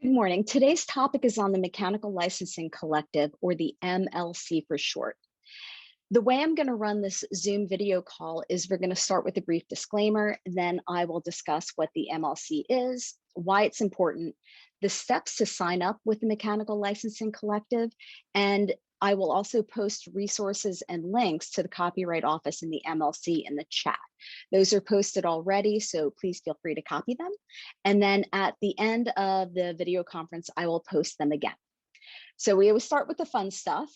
Good morning. Today's topic is on the Mechanical Licensing Collective, or the MLC for short. The way I'm going to run this Zoom video call is we're going to start with a brief disclaimer, then I will discuss what the MLC is, why it's important, the steps to sign up with the Mechanical Licensing Collective, and I will also post resources and links to the Copyright Office and the MLC in the chat. Those are posted already, so please feel free to copy them. And then at the end of the video conference, I will post them again. So we always start with the fun stuff.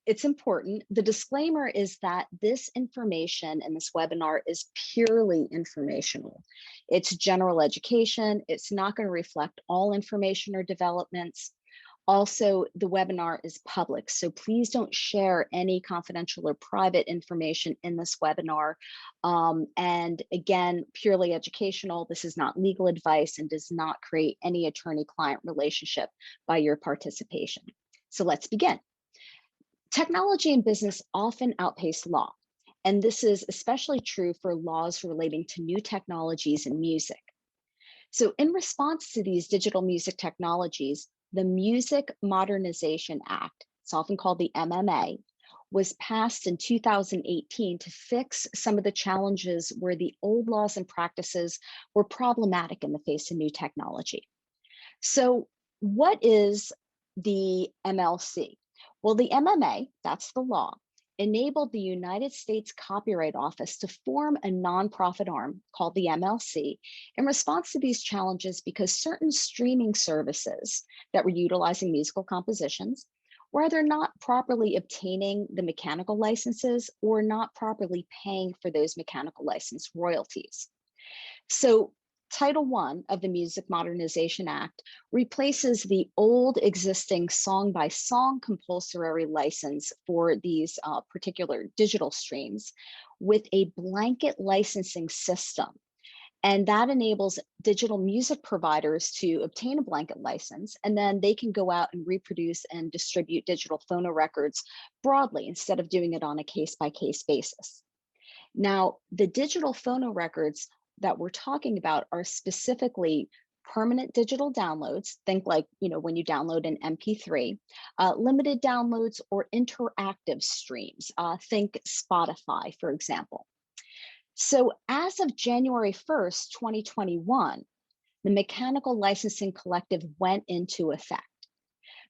It's important. The disclaimer is that this information in this webinar is purely informational. It's general education. It's not going to reflect all information or developments. Also, the webinar is public, so please don't share any confidential or private information in this webinar. And again, purely educational. This is not legal advice and does not create any attorney-client relationship by your participation. So let's begin. Technology and business often outpace law, and this is especially true for laws relating to new technologies in music. So in response to these digital music technologies, the Music Modernization Act, it's often called the MMA, was passed in 2018 to fix some of the challenges where the old laws and practices were problematic in the face of new technology. So what is the MLC? Well, the MMA, that's the law, enabled the United States Copyright Office to form a nonprofit arm called the MLC in response to these challenges because certain streaming services that were utilizing musical compositions were either not properly obtaining the mechanical licenses or not properly paying for those mechanical license royalties. So Title I of the Music Modernization Act replaces the old existing song-by-song compulsory license for these particular digital streams with a blanket licensing system. And that enables digital music providers to obtain a blanket license, and then they can go out and reproduce and distribute digital phono records broadly instead of doing it on a case-by-case basis. Now, the digital phono records that we're talking about are specifically permanent digital downloads. Think like, when you download an MP3, limited downloads, or interactive streams. Think Spotify, for example. So as of January 1st, 2021, the Mechanical Licensing Collective went into effect.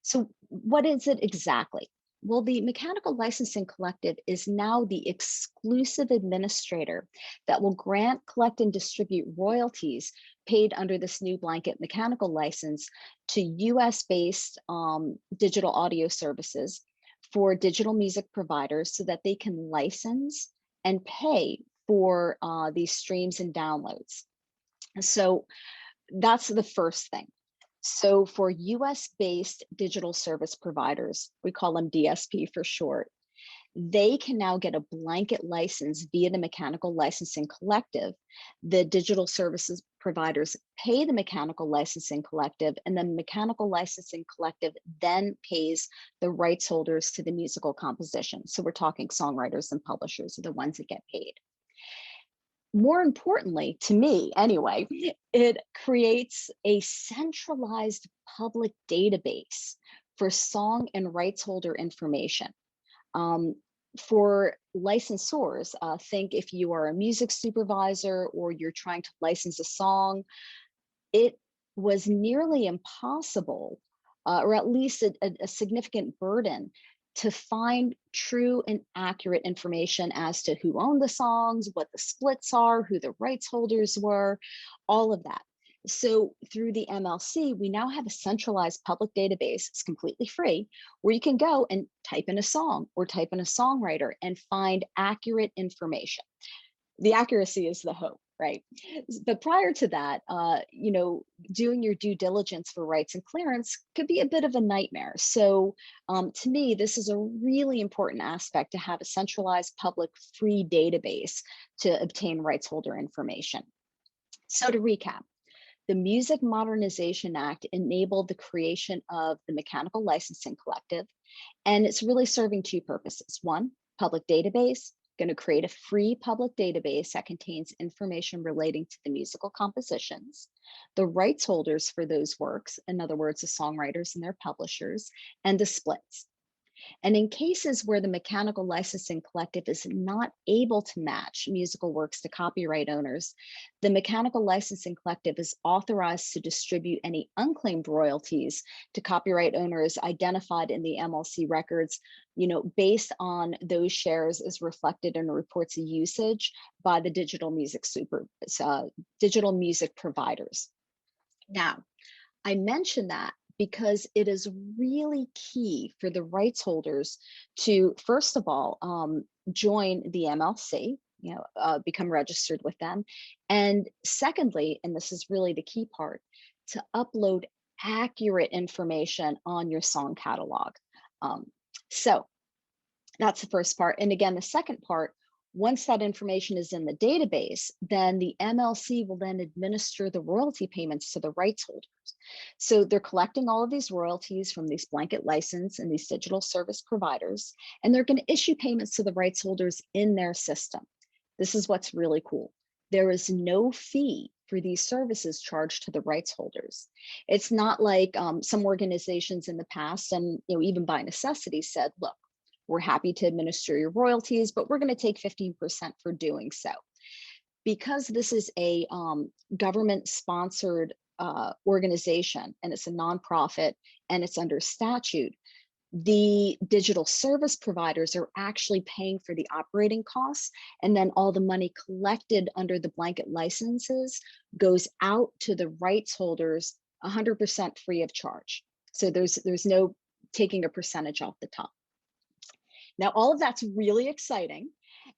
So what is it exactly? Well, the Mechanical Licensing Collective is now the exclusive administrator that will grant, collect, and distribute royalties paid under this new blanket mechanical license to US-based digital audio services for digital music providers so that they can license and pay for these streams and downloads. So that's the first thing. So for US-based digital service providers, we call them DSP for short, they can now get a blanket license via the Mechanical Licensing Collective. The digital services providers pay the Mechanical Licensing Collective, and the Mechanical Licensing Collective then pays the rights holders to the musical composition. So we're talking songwriters and publishers are the ones that get paid. More importantly, to me anyway, it creates a centralized public database for song and rights holder information. For licensors, think if you are a music supervisor or you're trying to license a song, it was nearly impossible, or at least a significant burden, to find true and accurate information as to who owned the songs, what the splits are, who the rights holders were, all of that. So through the MLC, we now have a centralized public database. It's completely free, where you can go and type in a song or type in a songwriter and find accurate information. The accuracy is the hope, right? But prior to that, doing your due diligence for rights and clearance could be a bit of a nightmare. So to me, this is a really important aspect to have a centralized public free database to obtain rights holder information. So to recap, the Music Modernization Act enabled the creation of the Mechanical Licensing Collective, and it's really serving two purposes. One, public database. going to create a free public database that contains information relating to the musical compositions, the rights holders for those works, in other words, the songwriters and their publishers, and the splits. And in cases where the Mechanical Licensing Collective is not able to match musical works to copyright owners, the Mechanical Licensing Collective is authorized to distribute any unclaimed royalties to copyright owners identified in the MLC records, based on those shares as reflected in reports of usage by the digital music providers. Now, I mention that because it is really key for the rights holders to, first of all, join the MLC, become registered with them. And secondly, and this is really the key part, to upload accurate information on your song catalog. So that's the first part. And again, the second part, once that information is in the database, then the MLC will then administer the royalty payments to the rights holders. So they're collecting all of these royalties from these blanket license and these digital service providers, and they're going to issue payments to the rights holders in their system. This is what's really cool. There is no fee for these services charged to the rights holders. It's not like some organizations in the past, and even by necessity, said, look, we're happy to administer your royalties, but we're going to take 15% for doing so. Because this is a government-sponsored organization, and it's a nonprofit, and it's under statute, the digital service providers are actually paying for the operating costs, and then all the money collected under the blanket licenses goes out to the rights holders 100% free of charge. So there's no taking a percentage off the top. Now, all of that's really exciting.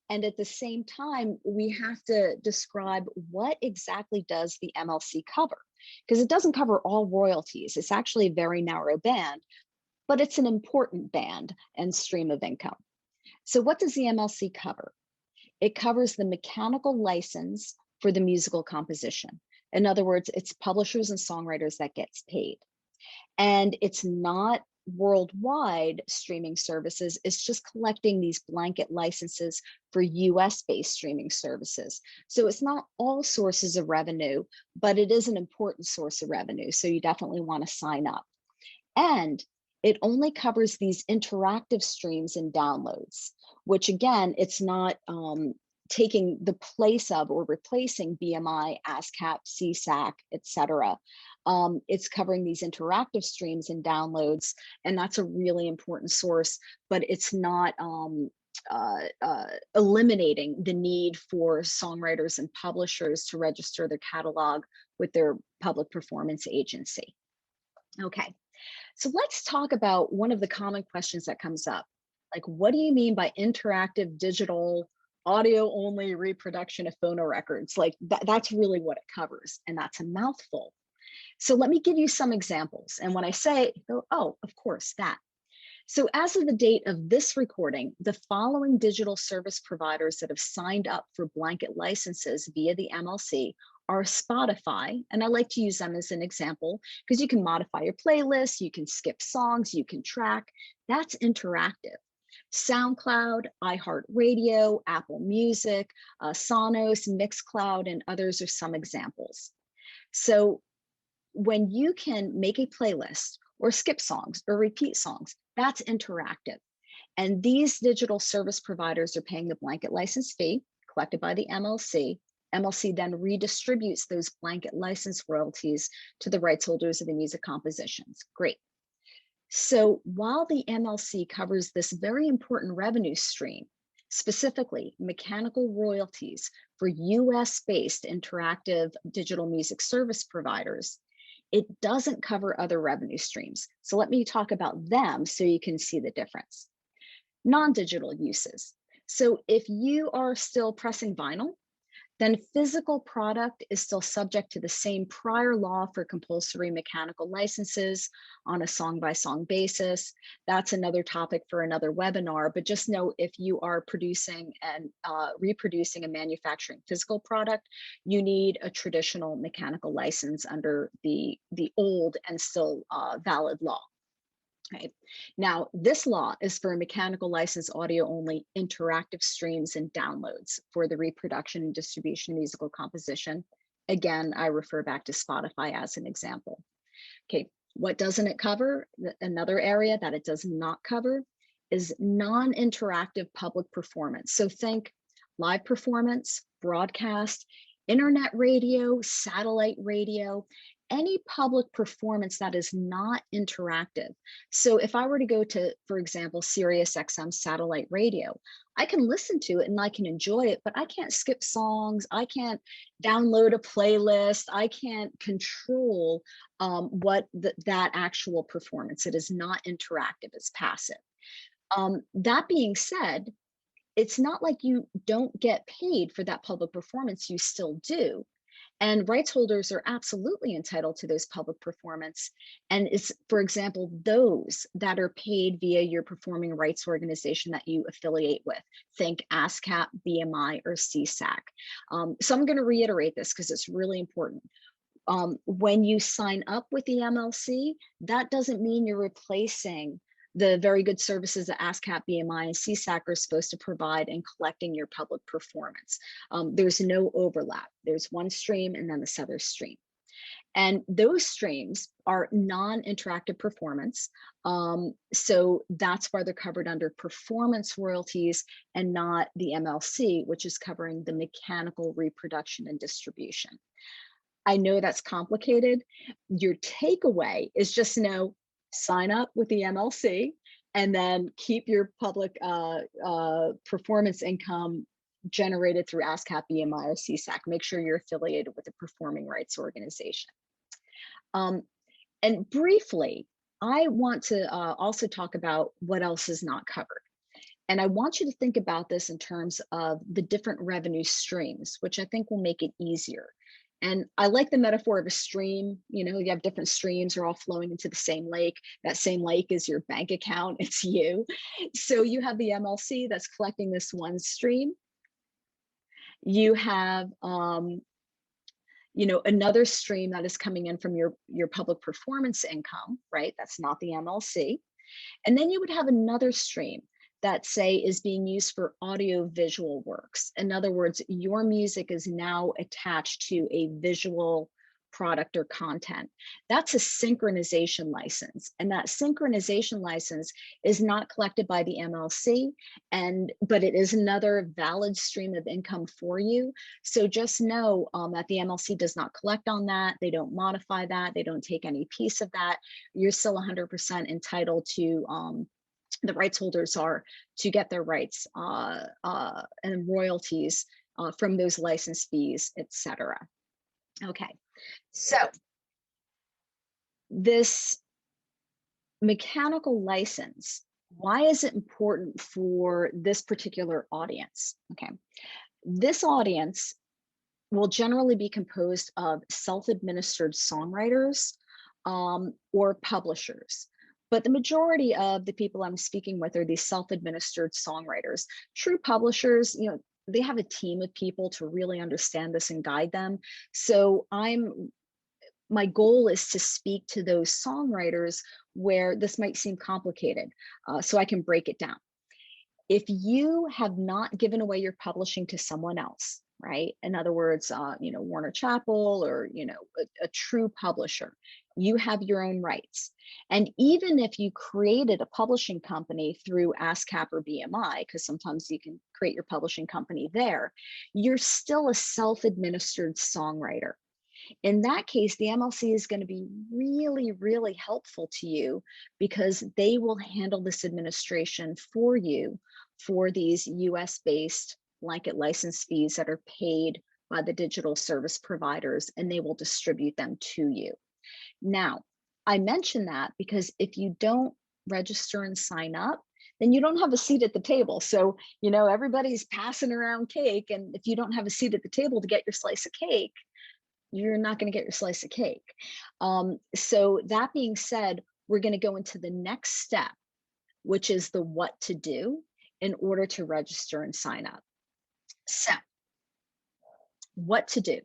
And at the same time, we have to describe what exactly does the MLC cover? Because it doesn't cover all royalties. It's actually a very narrow band, but it's an important band and stream of income. So what does the MLC cover? It covers the mechanical license for the musical composition. In other words, it's publishers and songwriters that gets paid. And it's not worldwide streaming services. It's just collecting these blanket licenses for US-based streaming services. So it's not all sources of revenue, but it is an important source of revenue. So you definitely want to sign up. And it only covers these interactive streams and downloads, which again, it's not taking the place of or replacing BMI, ASCAP, CSAC, et cetera. It's covering these interactive streams and downloads, and that's a really important source, but it's not eliminating the need for songwriters and publishers to register their catalog with their public performance agency. Okay, so let's talk about one of the common questions that comes up. Like, what do you mean by interactive digital audio only reproduction of phonorecords? Like that's really what it covers, and that's a mouthful. So let me give you some examples. And when I say, oh, of course, that. So as of the date of this recording, the following digital service providers that have signed up for blanket licenses via the MLC are Spotify. And I like to use them as an example because you can modify your playlist, you can skip songs, you can track. That's interactive. SoundCloud, iHeartRadio, Apple Music, Sonos, Mixcloud, and others are some examples. So when you can make a playlist or skip songs or repeat songs, that's interactive. And these digital service providers are paying the blanket license fee collected by the MLC. MLC then redistributes those blanket license royalties to the rights holders of the music compositions. Great. So while the MLC covers this very important revenue stream, specifically mechanical royalties for US-based interactive digital music service providers, it doesn't cover other revenue streams. So let me talk about them so you can see the difference. Non-digital uses. So if you are still pressing vinyl, then physical product is still subject to the same prior law for compulsory mechanical licenses on a song-by-song basis. That's another topic for another webinar, but just know if you are producing and reproducing and manufacturing physical product, you need a traditional mechanical license under the old and still valid law. Okay. Now, this law is for mechanical license audio only interactive streams and downloads for the reproduction and distribution of musical composition. Again, I refer back to Spotify as an example. Okay, what doesn't it cover? Another area that it does not cover is non-interactive public performance. So think live performance, broadcast, internet radio, satellite radio, any public performance that is not interactive. So if I were to go to, for example, Sirius XM satellite radio, I can listen to it and I can enjoy it, but I can't skip songs. I can't download a playlist. I can't control that actual performance. It is not interactive, it's passive. That being said, it's not like you don't get paid for that public performance, you still do. And rights holders are absolutely entitled to those public performance. And it's, for example, those that are paid via your performing rights organization that you affiliate with. Think ASCAP, BMI, or CSAC. So I'm going to reiterate this because it's really important. When you sign up with the MLC, that doesn't mean you're replacing the very good services that ASCAP, BMI, and CSAC are supposed to provide in collecting your public performance. There's no overlap. There's one stream and then this other stream. And those streams are non-interactive performance. So that's why they're covered under performance royalties and not the MLC, which is covering the mechanical reproduction and distribution. I know that's complicated. Your takeaway is just know, sign up with the MLC and then keep your public performance income generated through ASCAP, BMI, or CSAC. Make sure you're affiliated with a performing rights organization. And briefly, I want to also talk about what else is not covered. And I want you to think about this in terms of the different revenue streams, which I think will make it easier. And I like the metaphor of a stream. You know, you have different streams are all flowing into the same lake. That same lake is your bank account, it's you. So you have the MLC that's collecting this one stream. You have, you know, another stream that is coming in from your public performance income, right? That's not the MLC. And then you would have another stream that, say, is being used for audio visual works. In other words, your music is now attached to a visual product or content. That's a synchronization license. And that synchronization license is not collected by the MLC, but it is another valid stream of income for you. So just know that the MLC does not collect on that. They don't modify that. They don't take any piece of that. You're still 100% entitled to the rights holders are to get their rights and royalties from those license fees, etc. Okay, so this mechanical license, why is it important for this particular audience? Okay, this audience will generally be composed of self-administered songwriters or publishers. But the majority of the people I'm speaking with are these self-administered songwriters. True publishers, you know, they have a team of people to really understand this and guide them. So my goal is to speak to those songwriters where this might seem complicated, so I can break it down. If you have not given away your publishing to someone else, right? In other words, you know, Warner Chappell or, you know, a true publisher, you have your own rights. And even if you created a publishing company through ASCAP or BMI, because sometimes you can create your publishing company there, you're still a self-administered songwriter. In that case, the MLC is going to be really, really helpful to you because they will handle this administration for you for these US-based blanket license fees that are paid by the digital service providers, and they will distribute them to you. Now, I mention that because if you don't register and sign up, then you don't have a seat at the table. So, you know, everybody's passing around cake, and if you don't have a seat at the table to get your slice of cake, you're not going to get your slice of cake. So that being said, we're going to go into the next step, which is the what to do in order to register and sign up. So what to do?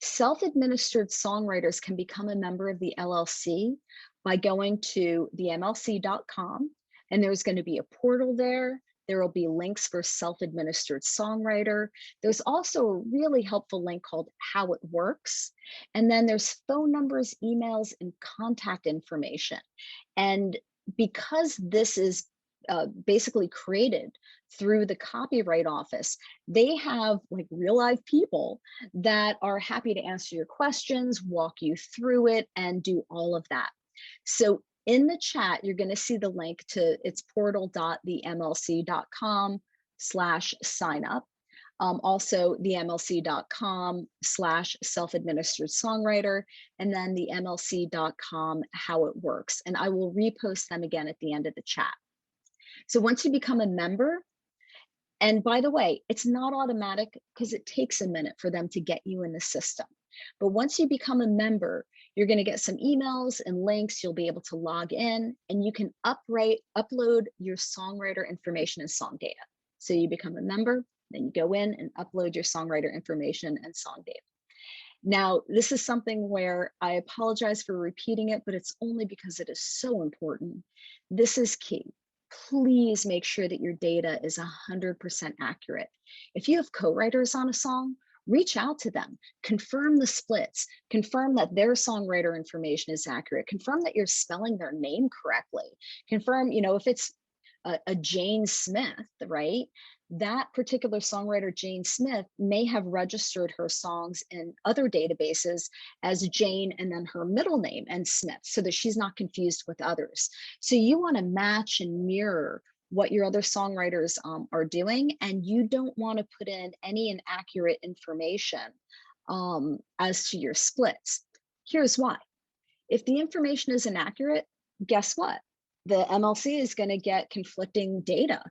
Self-administered songwriters can become a member of the LLC by going to the MLC.com, and there's going to be a portal there. There will be links for self-administered songwriter. There's also a really helpful link called How It Works. And then there's phone numbers, emails, and contact information. And because this is basically created through the Copyright Office, they have like real live people that are happy to answer your questions, walk you through it, and do all of that. So in the chat, you're going to see the link to its portal.themlc.com/signup. Also the MLC.com/self-administered songwriter, and then the MLC.com How It Works. And I will repost them again at the end of the chat. So once you become a member, and by the way, it's not automatic because it takes a minute for them to get you in the system. But once you become a member, you're going to get some emails and links. You'll be able to log in, and you can upload your songwriter information and song data. So you become a member, then you go in and upload your songwriter information and song data. Now, this is something where I apologize for repeating it, but it's only because it is so important. This is key. Please make sure that your data is 100% accurate. If you have co-writers on a song, reach out to them, confirm the splits, confirm that their songwriter information is accurate, confirm that you're spelling their name correctly, confirm, if it's a Jane Smith, right? That particular songwriter, Jane Smith, may have registered her songs in other databases as Jane and then her middle name and Smith, so that she's not confused with others. So you want to match and mirror what your other songwriters are doing, and you don't want to put in any inaccurate information as to your splits. Here's why. If the information is inaccurate, guess what? The MLC is going to get conflicting data,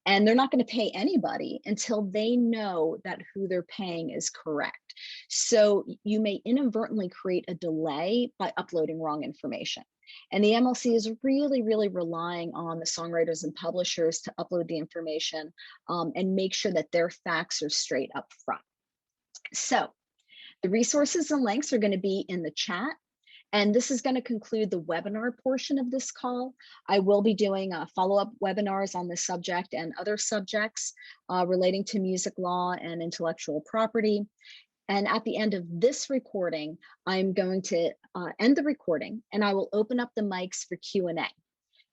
and they're not going to pay anybody until they know that who they're paying is correct. So you may inadvertently create a delay by uploading wrong information. And the MLC is really, really relying on the songwriters and publishers to upload the information and make sure that their facts are straight up front. So the resources and links are going to be in the chat. And this is going to conclude the webinar portion of this call. I will be doing follow-up webinars on this subject and other subjects relating to music law and intellectual property. And at the end of this recording, I'm going to end the recording, and I will open up the mics for Q&A.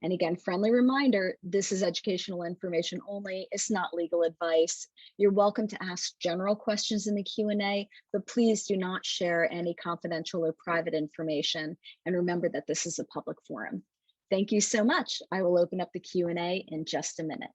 And again, friendly reminder, this is educational information only. It's not legal advice. You're welcome to ask general questions in the Q&A, but please do not share any confidential or private information. And remember that this is a public forum. Thank you so much. I will open up the Q&A in just a minute.